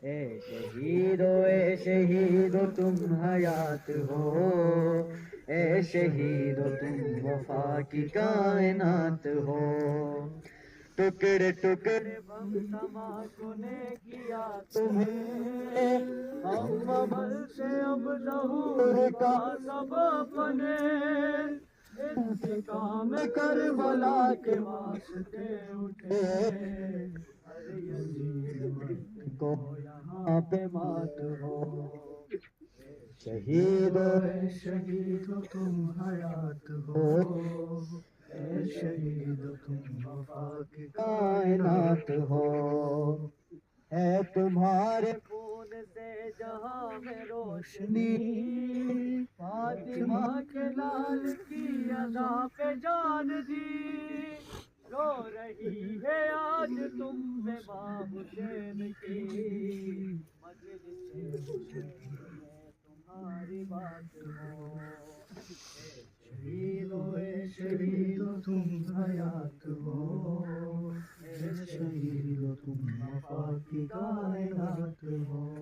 اے شہیدو اے شہیدو تم حیات ہو، اے شہیدو تم وفا کی کائنات ہو، ٹکڑے ٹکڑے بم دھماکوں نے کیا تمہیں، ہم عمل سے اب ظہور کا سبب بنے، انتقام کربلا کے واسطے اٹھے، ہر یزید وقت کو یہاں پہ مات ہو، شہیدو اے شہیدو تم حیات ہو، اے شہیدو تم وفا کی کائنات ہو، ہے تمہارے خون سے جہاں میں روشنی، فاطمہ کے لال کی ادا پہ جان دی، رو رہی ہے آج تم پہ ماں حسین کی، مجلس حسین میں تمہاری بات ہو، شہیدو اے شہیدو تم حیات ہو، اے شہیدو تم وفا کی کائنات ہو۔